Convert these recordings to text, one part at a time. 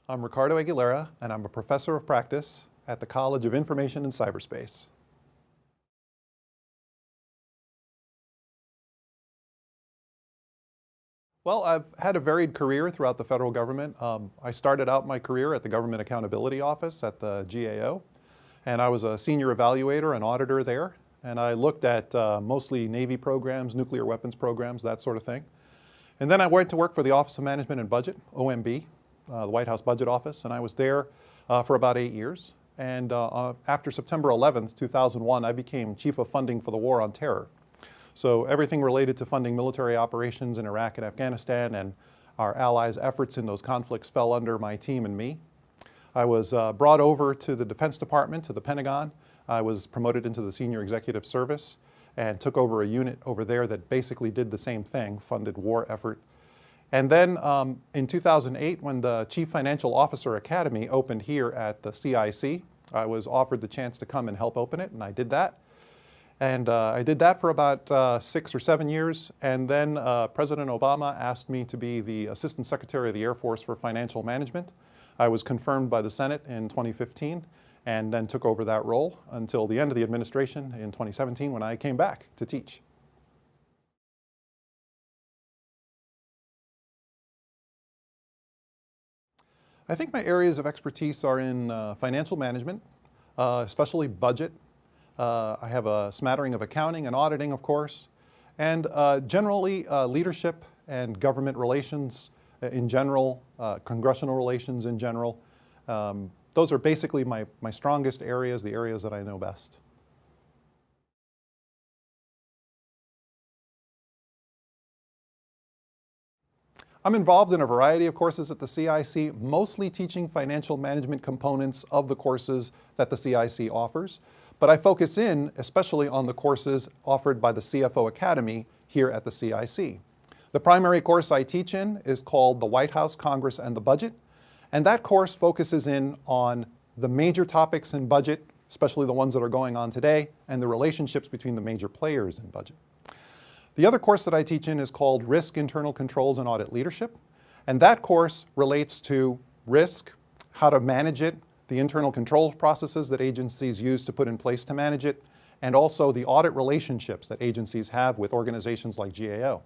I'm Ricardo Aguilera, and I'm a professor of practice at the College of Information and Cyberspace. Well, I've had a varied career throughout the federal government. I started out my career at the Government Accountability Office at the GAO, and I was a senior evaluator and auditor there. And I looked at mostly Navy programs, nuclear weapons programs, that sort of thing. And then I went to work for the Office of Management and Budget, OMB, the White House Budget Office, and I was there for about 8 years. And after September 11th, 2001, I became Chief of Funding for the War on Terror. So everything related to funding military operations in Iraq and Afghanistan and our allies' efforts in those conflicts fell under my team and me. I was brought over to the Defense Department, to the Pentagon. I was promoted into the Senior Executive Service and took over a unit over there that basically did the same thing, funded war effort. And then in 2008, when the Chief Financial Officer Academy opened here at the CIC, I was offered the chance to come and help open it, and I did that. And I did that for about 6 or 7 years, and then President Obama asked me to be the Assistant Secretary of the Air Force for Financial Management. I was confirmed by the Senate in 2015, and then took over that role until the end of the administration in 2017 when I came back to teach. I think my areas of expertise are in financial management, especially budget. I have a smattering of accounting and auditing, of course, and generally leadership and government relations in general, congressional relations in general. Those are basically my strongest areas, the areas that I know best. I'm involved in a variety of courses at the CIC, mostly teaching financial management components of the courses that the CIC offers. But I focus in especially on the courses offered by the CFO Academy here at the CIC. The primary course I teach in is called The White House, Congress, and the Budget. And that course focuses in on the major topics in budget, especially the ones that are going on today, and the relationships between the major players in budget. The other course that I teach in is called Risk, Internal Controls, and Audit Leadership. And that course relates to risk, how to manage it, the internal control processes that agencies use to put in place to manage it, and also the audit relationships that agencies have with organizations like GAO.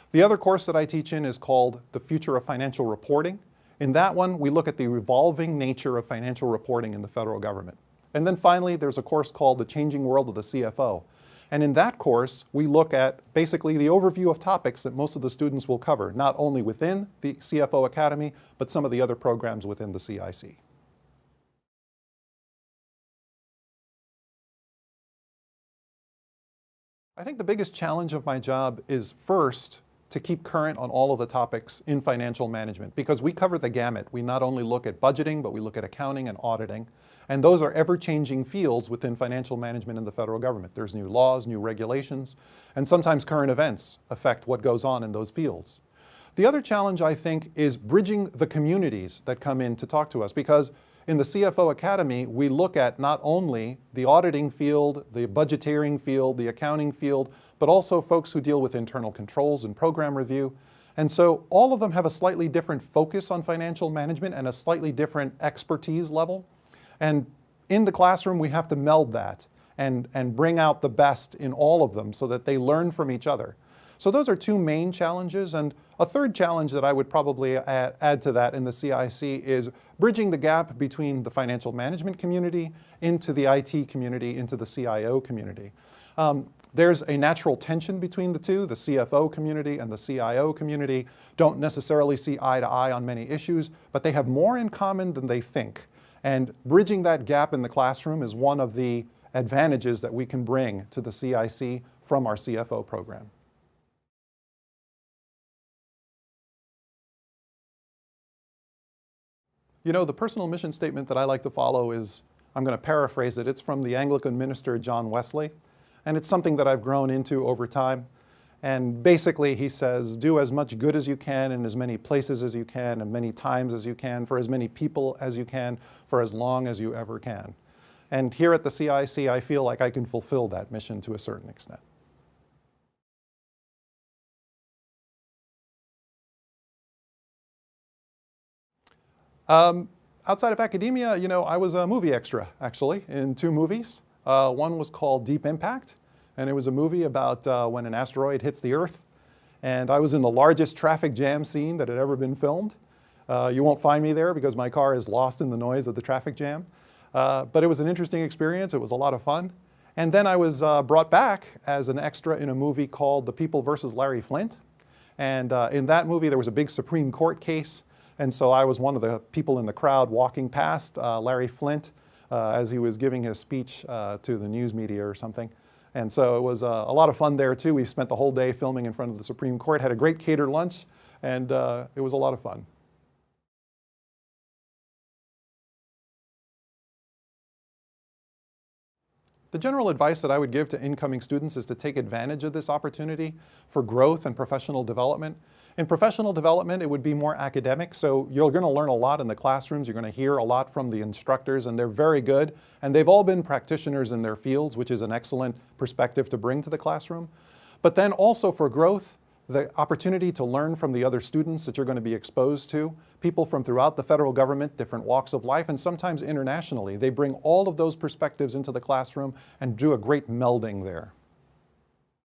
The other course that I teach in is called The Future of Financial Reporting. In that one, we look at the evolving nature of financial reporting in the federal government. And then finally, there's a course called The Changing World of the CFO. And in that course, we look at basically the overview of topics that most of the students will cover, not only within the CFO Academy, but some of the other programs within the CIC. I think the biggest challenge of my job is first to keep current on all of the topics in financial management, because we cover the gamut. We not only look at budgeting, but we look at accounting and auditing. And those are ever-changing fields within financial management in the federal government. There's new laws, new regulations, and sometimes current events affect what goes on in those fields. The other challenge, I think, is bridging the communities that come in to talk to us, because in the CFO Academy, we look at not only the auditing field, the budgeteering field, the accounting field, but also folks who deal with internal controls and program review. And so all of them have a slightly different focus on financial management and a slightly different expertise level. And in the classroom, we have to meld that and bring out the best in all of them so that they learn from each other. So those are two main challenges. And a third challenge that I would probably add to that in the CIC is bridging the gap between the financial management community into the IT community, into the CIO community. There's a natural tension between the two. The CFO community and the CIO community don't necessarily see eye to eye on many issues, but they have more in common than they think. And bridging that gap in the classroom is one of the advantages that we can bring to the CIC from our CFO program. You know, the personal mission statement that I like to follow is, I'm going to paraphrase it, it's from the Anglican minister John Wesley, and it's something that I've grown into over time. And basically he says, do as much good as you can in as many places as you can, and many times as you can, for as many people as you can, for as long as you ever can. And here at the CIC, I feel like I can fulfill that mission to a certain extent. Outside of academia, I was a movie extra, actually, in 2 movies. One was called Deep Impact, and it was a movie about when an asteroid hits the Earth. And I was in the largest traffic jam scene that had ever been filmed. You won't find me there because my car is lost in the noise of the traffic jam. But it was an interesting experience. It was a lot of fun. And then I was brought back as an extra in a movie called The People vs. Larry Flynt. And in that movie, there was a big Supreme Court case. And so I was one of the people in the crowd walking past Larry Flynt as he was giving his speech to the news media or something. And so it was a lot of fun there too. We spent the whole day filming in front of the Supreme Court, had a great catered lunch, and it was a lot of fun. The general advice that I would give to incoming students is to take advantage of this opportunity for growth and professional development. In professional development, it would be more academic, so you're going to learn a lot in the classrooms. You're going to hear a lot from the instructors, and they're very good. And they've all been practitioners in their fields, which is an excellent perspective to bring to the classroom. But then also for growth, the opportunity to learn from the other students that you're going to be exposed to, people from throughout the federal government, different walks of life, and sometimes internationally. They bring all of those perspectives into the classroom and do a great melding there.